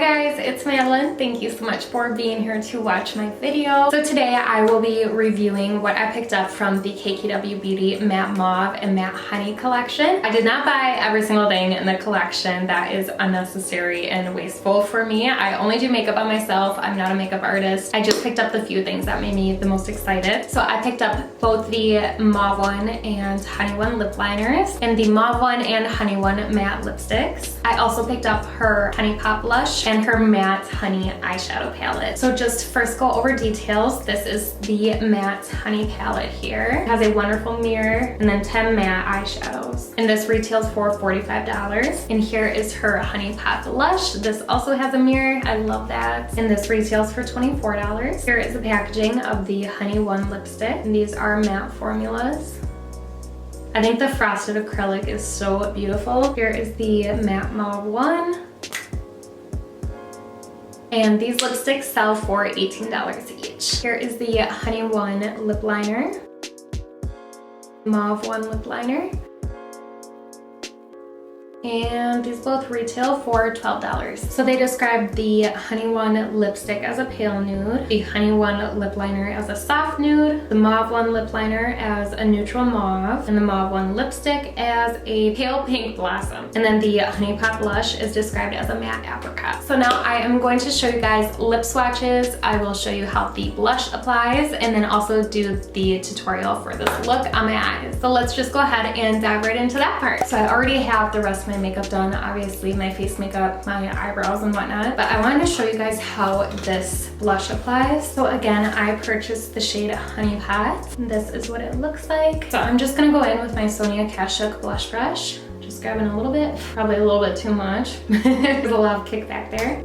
guys, it's Madeline. Thank you so much for being here to watch my video. So today I will be reviewing what I picked up from the KKW Beauty Matte Mauve and Matte Honey collection. I did not buy every single thing in the collection. That is unnecessary and wasteful for me. I only do makeup on myself. I'm not a makeup artist. I just picked up the few things that made me the most excited. So I picked up both the Mauve one and Honey one lip liners and the Mauve one and Honey one matte lipsticks. I also picked up her Honey Pop blush and her matte honey eyeshadow palette. So just first go over details. This is the matte honey palette here. It has a wonderful mirror and then 10 matte eyeshadows. And this retails for $45. And here is her Honey Pop blush. This also has a mirror. I love that. And this retails for $24. Here is the packaging of the Honey One lipstick. And these are matte formulas. I think the frosted acrylic is so beautiful. Here is the matte mauve one. And these lipsticks sell for $18 each. Here is the Honey One lip liner, Mauve one lip liner. And these both retail for $12. So they describe the Honey One lipstick as a pale nude, the Honey One lip liner as a soft nude, the Mauve One lip liner as a neutral mauve, and the Mauve One lipstick as a pale pink blossom. And then the Honey Pop blush is described as a matte apricot. So now I am going to show you guys lip swatches. I will show you how the blush applies and then also do the tutorial for this look on my eyes. So let's just go ahead and dive right into that part. So I already have the rest of my makeup done, obviously my face makeup, my eyebrows and whatnot, but I wanted to show you guys how this blush applies. So again, I purchased the shade Honey Pot. This is what it looks like. So I'm just gonna go in with my Sonia Kashuk blush brush, just grabbing a little bit, probably a little bit too much. There's a lot of kickback there.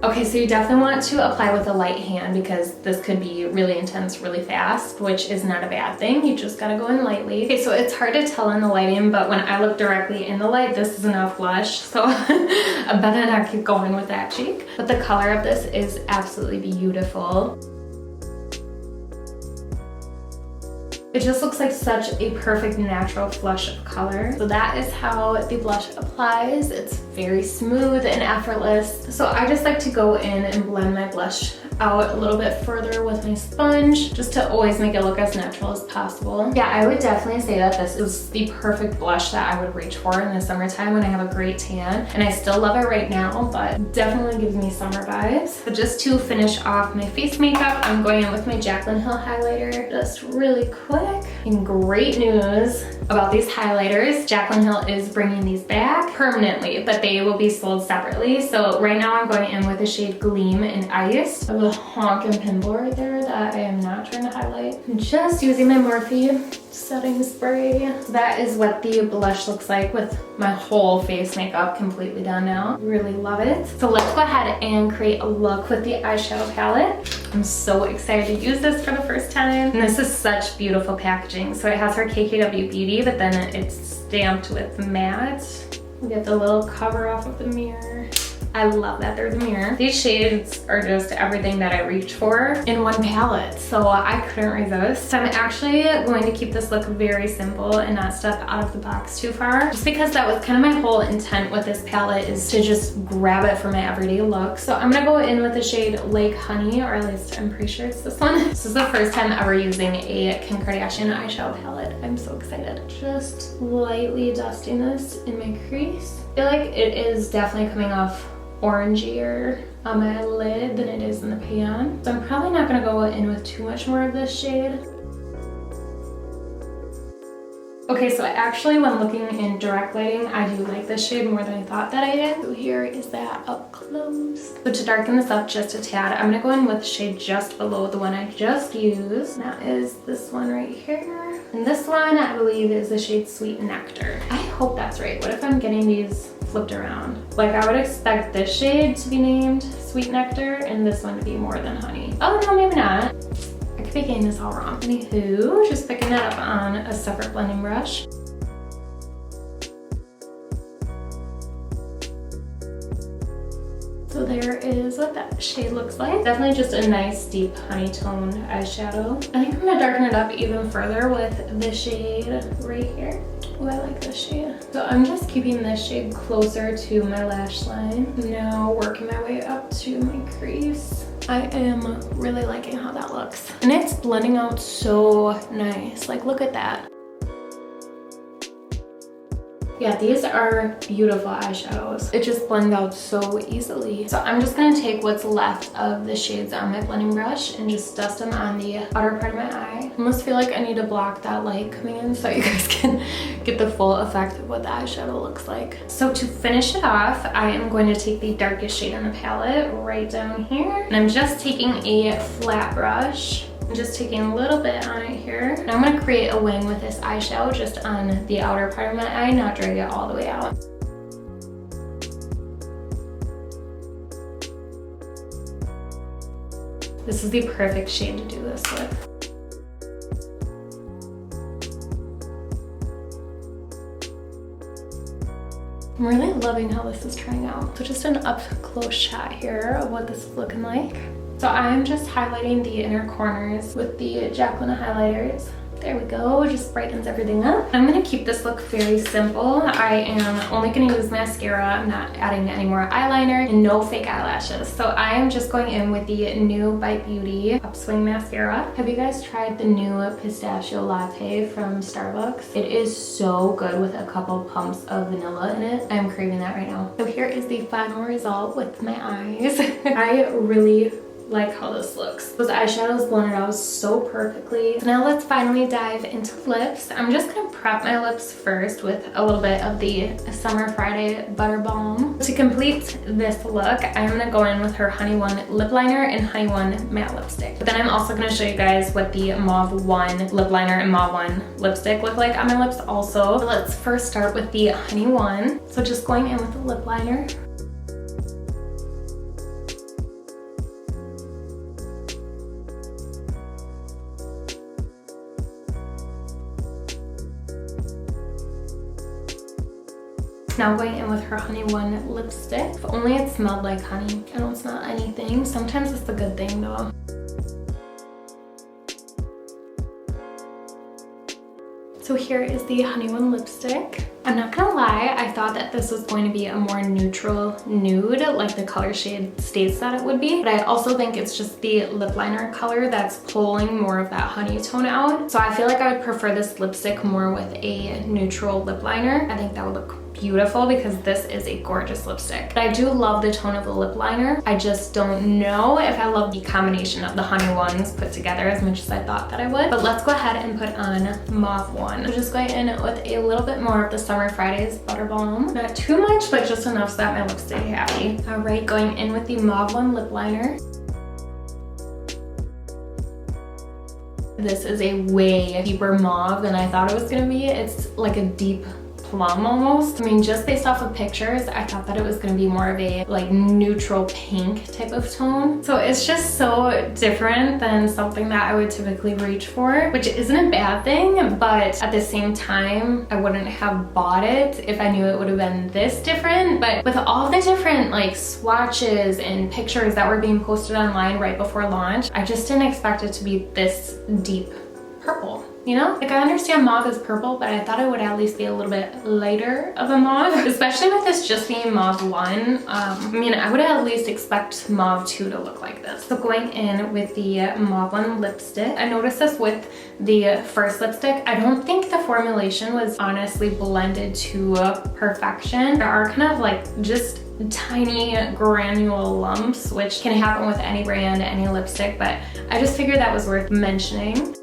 Okay, so you definitely want to apply with a light hand because this could be really intense really fast, which is not a bad thing. You just gotta go in lightly. Okay, so it's hard to tell in the lighting, but when I look directly in the light, this is enough blush, so I better not keep going with that cheek. But the color of this is absolutely beautiful. It just looks like such a perfect natural flush of color. So that is how the blush applies. It's very smooth and effortless. So I just like to go in and blend my blush out a little bit further with my sponge just to always make it look as natural as possible. Yeah, I would definitely say that this is the perfect blush that I would reach for in the summertime when I have a great tan. And I still love it right now, but definitely gives me summer vibes. But just to finish off my face makeup, I'm going in with my Jaclyn Hill highlighter just really quick. And great news about these highlighters. Jaclyn Hill is bringing these back permanently, but they will be sold separately. So right now I'm going in with the shade Gleam in Ice. I have a honking pimple right there that I am not trying to highlight. I'm just using my Morphe setting spray. So that is what the blush looks like with my whole face makeup completely done now. Really love it. So let's go ahead and create a look with the eyeshadow palette. I'm so excited to use this for the first time. And this is such beautiful packaging. So it has her KKW Beauty, but then it's stamped with matte. We get the little cover off of the mirror. I love that there's a mirror. These shades are just everything that I reach for in one palette, so I couldn't resist. So I'm actually going to keep this look very simple and not step out of the box too far, just because that was kind of my whole intent with this palette, is to just grab it for my everyday look. So I'm gonna go in with the shade Lake Honey, or at least I'm pretty sure it's this one. This is the first time ever using a Kim Kardashian eyeshadow palette. I'm so excited. Just lightly dusting this in my crease. I feel like it is definitely coming off orangier on my lid than it is in the pan. So I'm probably not gonna go in with too much more of this shade. Okay, so actually when looking in direct lighting, I do like this shade more than I thought that I did. So here is that up close. So to darken this up just a tad, I'm gonna go in with the shade just below the one I just used. And that is this one right here. And this one, I believe, is the shade Sweet Nectar. I hope that's right. What if I'm getting these flipped around? Like, I would expect this shade to be named Sweet Nectar and this one to be More Than Honey. Oh no, maybe not. I could be getting this all wrong. Anywho, just picking that up on a separate blending brush. So there is what that shade looks like. Definitely just a nice deep honey toned eyeshadow. I think I'm gonna darken it up even further with the shade right here. Oh, I like this shade. So I'm just keeping this shade closer to my lash line. Now working my way up to my crease. I am really liking how that looks. And it's blending out so nice. Like, look at that. Yeah, these are beautiful eyeshadows. It just blends out so easily. So I'm just gonna take what's left of the shades on my blending brush and just dust them on the outer part of my eye. I almost feel like I need to block that light coming in so you guys can get the full effect of what the eyeshadow looks like. So to finish it off, I am going to take the darkest shade on the palette right down here. And I'm just taking a flat brush. I'm just taking a little bit on it here. And I'm gonna create a wing with this eyeshadow just on the outer part of my eye, not drag it all the way out. This is the perfect shade to do this with. I'm really loving how this is turning out. So just an up close shot here of what this is looking like. So I'm just highlighting the inner corners with the Jacqueline highlighters. There we go, just brightens everything up. I'm gonna keep this look very simple. I am only gonna use mascara. I'm not adding any more eyeliner and no fake eyelashes. So I am just going in with the new Bite Beauty Upswing Mascara. Have you guys tried the new Pistachio Latte from Starbucks? It is so good with a couple pumps of vanilla in it. I'm craving that right now. So here is the final result with my eyes. I really like how this looks. Those eyeshadows blended out so perfectly. So now let's finally dive into lips. I'm just gonna prep my lips first with a little bit of the Summer Friday Butter Balm. To complete this look, I'm gonna go in with her Honey One lip liner and Honey One matte lipstick. But then I'm also gonna show you guys what the Mauve One lip liner and Mauve One lipstick look like on my lips also. So let's first start with the Honey One. So just going in with the lip liner. Now going in with her Honey One lipstick. If only it smelled like honey. I don't smell anything. Sometimes it's a good thing though. So here is the Honey One lipstick. I'm not gonna lie, I thought that this was going to be a more neutral nude, like the color shade states that it would be. But I also think it's just the lip liner color that's pulling more of that honey tone out. So I feel like I would prefer this lipstick more with a neutral lip liner. I think that would look beautiful because this is a gorgeous lipstick. But I do love the tone of the lip liner. I just don't know if I love the combination of the Honey Ones put together as much as I thought that I would. But let's go ahead and put on Mauve One. I'm just going in with a little bit more of the Summer Fridays Butter Balm. Not too much, but just enough so that my lips stay happy. All right, going in with the Mauve One lip liner. This is a way deeper mauve than I thought it was gonna be. It's like a deep plum almost. I mean, just based off of pictures, I thought that it was gonna be more of a like neutral pink type of tone. So it's just so different than something that I would typically reach for, which isn't a bad thing, but at the same time, I wouldn't have bought it if I knew it would have been this different. But with all the different like swatches and pictures that were being posted online right before launch, I just didn't expect it to be this deep purple. You know, like I understand mauve is purple, but I thought it would at least be a little bit lighter of a mauve, especially with this just being Mauve One. I mean, I would at least expect Mauve 2 to look like this. So going in with the Mauve One lipstick, I noticed this with the first lipstick. I don't think the formulation was honestly blended to perfection. There are kind of like just tiny granule lumps, which can happen with any brand, any lipstick, but I just figured that was worth mentioning.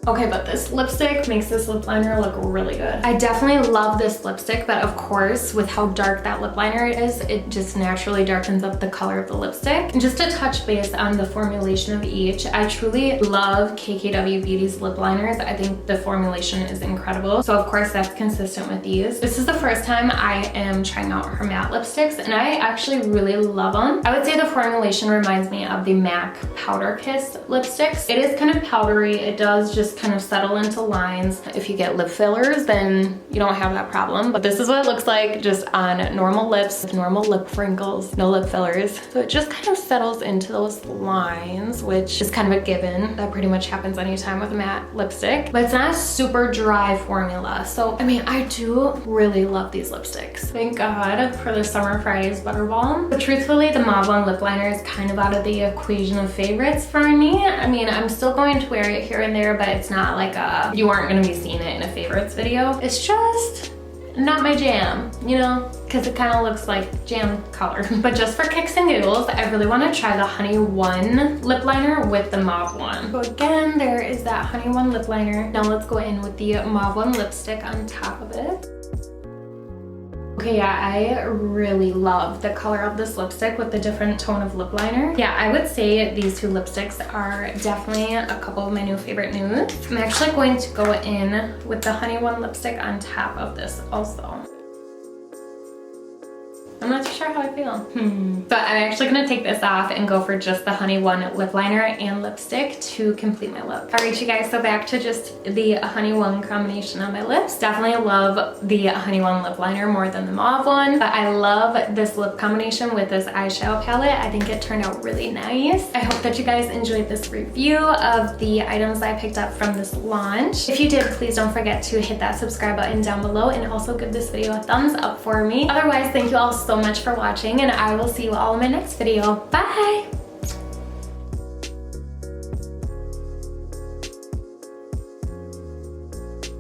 Okay, but this lipstick makes this lip liner look really good. I definitely love this lipstick, but of course, with how dark that lip liner is, it just naturally darkens up the color of the lipstick. And just to touch base on the formulation of each, I truly love KKW Beauty's lip liners. I think the formulation is incredible. So of course, that's consistent with these. This is the first time I am trying out her matte lipsticks, and I actually really love them. I would say the formulation reminds me of the MAC Powder Kiss lipsticks. It is kind of powdery. It does just just kind of settle into lines. If you get lip fillers, then you don't have that problem. But this is what it looks like just on normal lips with normal lip wrinkles, no lip fillers. So it just kind of settles into those lines, which is kind of a given. That pretty much happens anytime with a matte lipstick. But it's not a super dry formula. So, I mean, I do really love these lipsticks. Thank God for the Summer Fridays Butterball. But truthfully, the Mauve One lip liner is kind of out of the equation of favorites for me. I mean, I'm still going to wear it here and there, but it's not like you aren't gonna be seeing it in a favorites video. It's just not my jam, you know, because it kind of looks like jam color. But just for kicks and giggles, I really want to try the Honey One lip liner with the Mauve One. So again, there is that Honey One lip liner. Now let's go in with the Mauve One lipstick on top of it. Okay, yeah, I really love the color of this lipstick with the different tone of lip liner. Yeah, I would say these two lipsticks are definitely a couple of my new favorite nudes. I'm actually going to go in with the Honey One lipstick on top of this also. I'm not too sure how I feel. But I'm actually gonna take this off and go for just the Honey One lip liner and lipstick to complete my look. All right, you guys, so back to just the Honey One combination on my lips. Definitely love the Honey One lip liner more than the Mauve One, but I love this lip combination with this eyeshadow palette. I think it turned out really nice. I hope that you guys enjoyed this review of the items I picked up from this launch. If you did, please don't forget to hit that subscribe button down below and also give this video a thumbs up for me. Otherwise, thank you all so much for watching, and I will see you all in my next video. Bye!